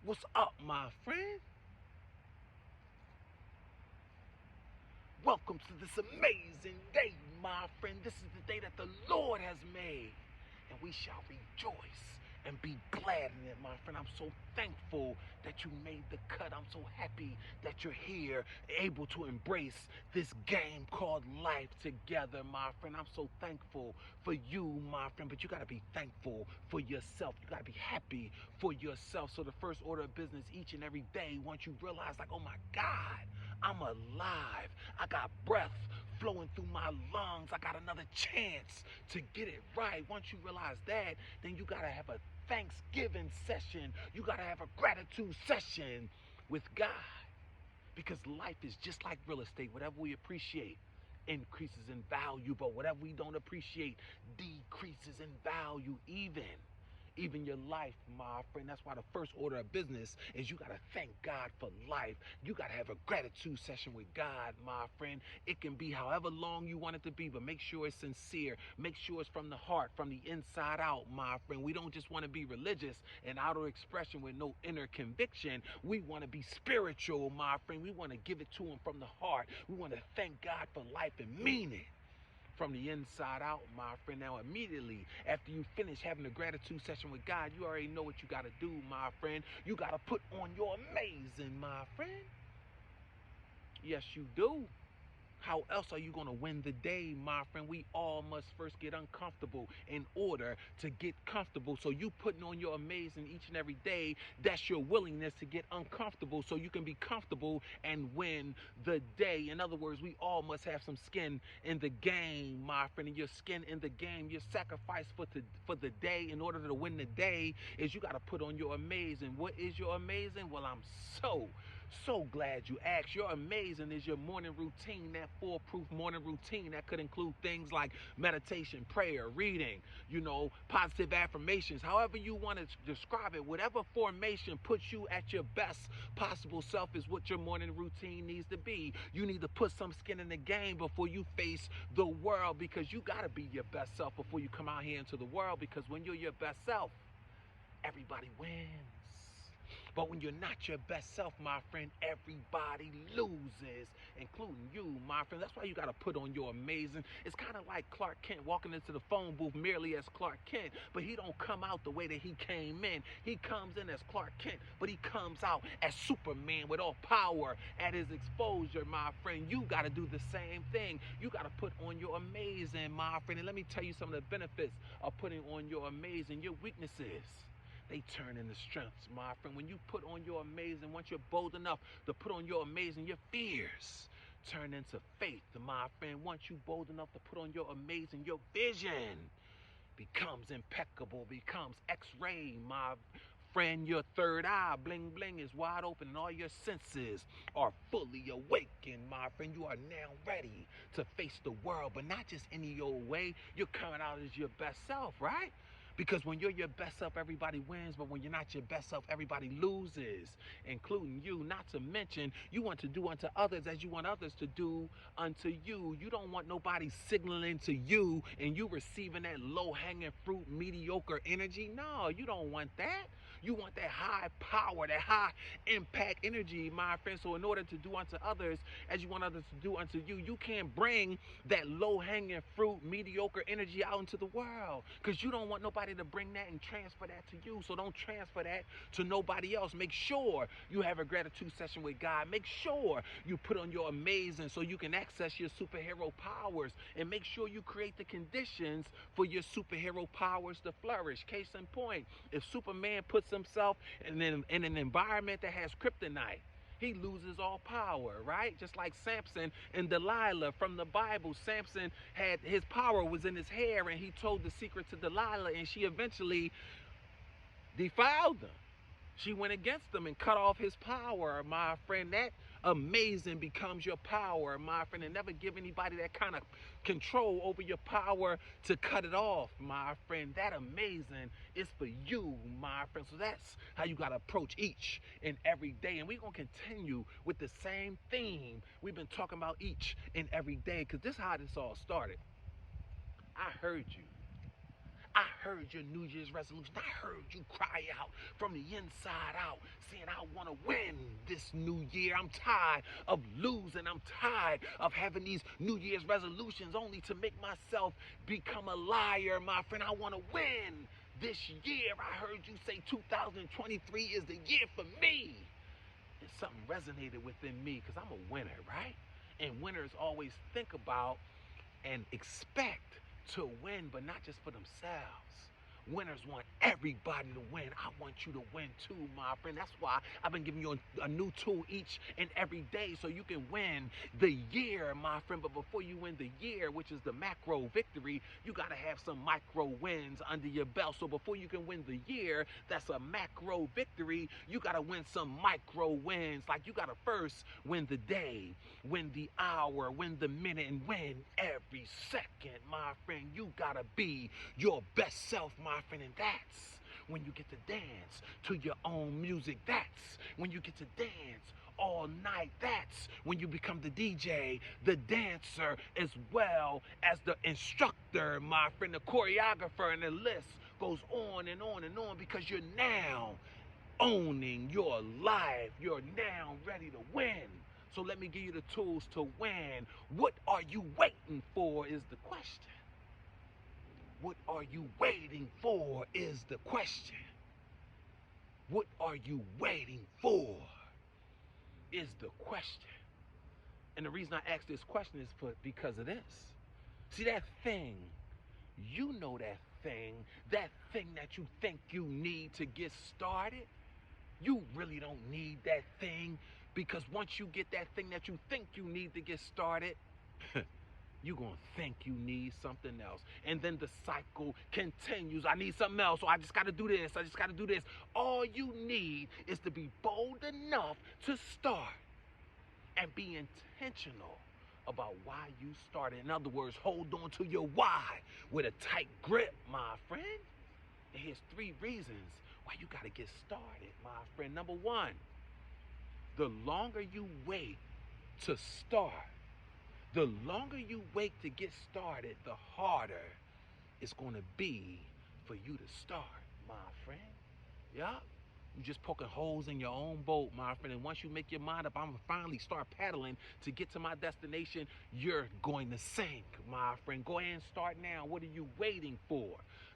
What's up, my friend? Welcome to this amazing day, my friend. This is the day that the Lord has made, and we shall rejoice and be glad in it, my friend. I'm so thankful that you made the cut. I'm so happy that you're here, able to embrace this game called life together, my friend. I'm so thankful for you, my friend, but you got to be thankful for yourself. You got to be happy for yourself. So the first order of business each and every day, once you realize, like, oh my God, I'm alive. I got breath flowing through my lungs. I got another chance to get it right. Once you realize that, then you got to have a Thanksgiving session. You got to have a gratitude session with God. Because life is just like real estate. Whatever we appreciate increases in value, but whatever we don't appreciate decreases in value. Even your life, my friend. That's why the first order of business is you got to thank God for life. You got to have a gratitude session with God, my friend. It can be however long you want it to be, but make sure it's sincere. Make sure it's from the heart, from the inside out, my friend. We don't just want to be religious and outer expression with no inner conviction. We want to be spiritual, my friend. We want to give it to him from the heart. We want to thank God for life and mean it from the inside out, my friend. Now, immediately after you finish having a gratitude session with God, you already know what you got to do, my friend. You got to put on your amazing, my friend. Yes, you do. How else are you going to win the day, my friend? We all must first get uncomfortable in order to get comfortable. So you putting on your amazing each and every day, that's your willingness to get uncomfortable so you can be comfortable and win the day. In other words, we all must have some skin in the game, my friend. And your skin in the game, your sacrifice for the day in order to win the day is you got to put on your amazing. What is your amazing? Well, I'm so glad you asked. Your amazing is your morning routine, that foolproof morning routine that could include things like meditation, prayer, reading, positive affirmations, however you want to describe it. Whatever formation puts you at your best possible self is what your morning routine needs to be. You need to put some skin in the game before you face the world, because you got to be your best self before you come out here into the world, because when you're your best self, everybody wins. But when you're not your best self, my friend, everybody loses, including you, my friend. That's why you got to put on your amazing. It's kind of like Clark Kent walking into the phone booth merely as Clark Kent, but he don't come out the way that he came in. He comes in as Clark Kent, but he comes out as Superman with all power at his exposure, my friend. You got to do the same thing. You got to put on your amazing, my friend. And let me tell you some of the benefits of putting on your amazing. Your weaknesses, they turn into strengths, my friend. When you put on your amazing, once you're bold enough to put on your amazing, your fears turn into faith, my friend. Once you're bold enough to put on your amazing, your vision becomes impeccable, becomes x-ray, my friend. Your third eye, bling bling, is wide open and all your senses are fully awakened, my friend. You are now ready to face the world, but not just any old way. You're coming out as your best self, right? Because when you're your best self, everybody wins. But when you're not your best self, everybody loses, including you. Not to mention, you want to do unto others as you want others to do unto you. You don't want nobody signaling to you and you receiving that low-hanging fruit, mediocre energy. No, you don't want that. You want that high power, that high impact energy, my friend. So in order to do unto others as you want others to do unto you, you can't bring that low-hanging fruit, mediocre energy out into the world, because you don't want nobody to bring that and transfer that to you. So don't transfer that to nobody else. Make sure you have a gratitude session with God. Make sure you put on your amazing so you can access your superhero powers, and make sure you create the conditions for your superhero powers to flourish. Case in point, if Superman puts himself in an environment that has kryptonite, he loses all power, right? Just like Samson and Delilah from the Bible. Samson had his power was in his hair, and he told the secret to Delilah, and she eventually defiled him. She went against him and cut off his power, my friend. That amazing becomes your power, my friend. And never give anybody that kind of control over your power to cut it off, my friend. That amazing is for you, my friend. So that's how you got to approach each and every day. And we're going to continue with the same theme we've been talking about each and every day, because this is how this all started. I heard you. I heard your New Year's resolution. I heard you cry out from the inside out, saying, I want to win this new year. I'm tired of losing. I'm tired of having these New Year's resolutions only to make myself become a liar, my friend. I want to win this year. I heard you say 2023 is the year for me. And something resonated within me because I'm a winner, right? And winners always think about and expect to win, but not just for themselves. Winners want everybody to win. I want you to win too, my friend. That's why I've been giving you a new tool each and every day so you can win the year, my friend. But before you win the year, which is the macro victory, you got to have some micro wins under your belt. So before you can win the year, that's a macro victory, you got to win some micro wins. Like you got to first win the day, win the hour, win the minute, and win every second, my friend. You got to be your best self, my friend, and that's when you get to dance to your own music. That's when you get to dance all night. That's when you become the DJ, the dancer, as well as the instructor, my friend, the choreographer, and the list goes on and on and on because you're now owning your life. You're now ready to win. So let me give you the tools to win. What are you waiting for is the question. What are you waiting for is the question. What are you waiting for is the question. And the reason I ask this question is because of this. See that thing, you know that thing that you think you need to get started, you really don't need that thing because once you get that thing that you think you need to get started, you're going to think you need something else. And then the cycle continues. I need something else, so I just got to do this. I just got to do this. All you need is to be bold enough to start and be intentional about why you started. In other words, hold on to your why with a tight grip, my friend. And here's 3 reasons why you got to get started, my friend. Number 1, the longer you wait to start, the longer you wait to get started, the harder it's going to be for you to start, my friend. Yup. You're just poking holes in your own boat, my friend. And once you make your mind up, I'm going to finally start paddling to get to my destination, you're going to sink, my friend. Go ahead and start now. What are you waiting for?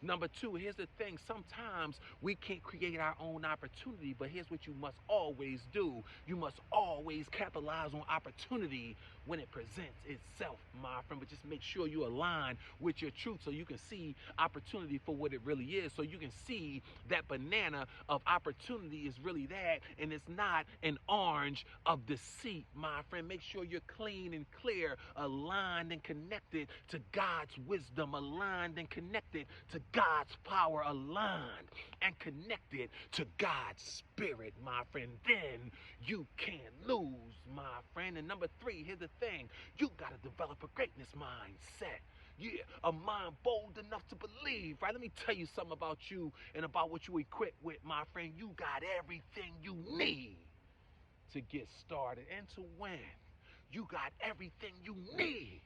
Number 2, here's the thing. Sometimes we can't create our own opportunity, but here's what you must always do. You must always capitalize on opportunity when it presents itself, my friend. But just make sure you align with your truth so you can see opportunity for what it really is. So you can see that banana of opportunity is really that, and it's not an orange of deceit, my friend. Make sure you're clean and clear, aligned and connected to God's wisdom, aligned and connected to God's power, aligned and connected to God's spirit, my friend. Then you can't lose, my friend. And number 3, here's the thing. You got to develop a greatness mindset. Yeah, a mind bold enough to believe, right? Let me tell you something about you and about what you equip with, my friend. You got everything you need to get started and to win. You got everything you need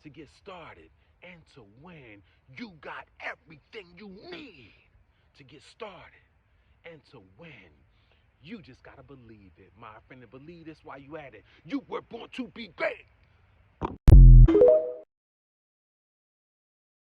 to get started and to win. You got everything you need to get started and to win. You just gotta believe it, my friend, and believe this while you at it. You were born to be great.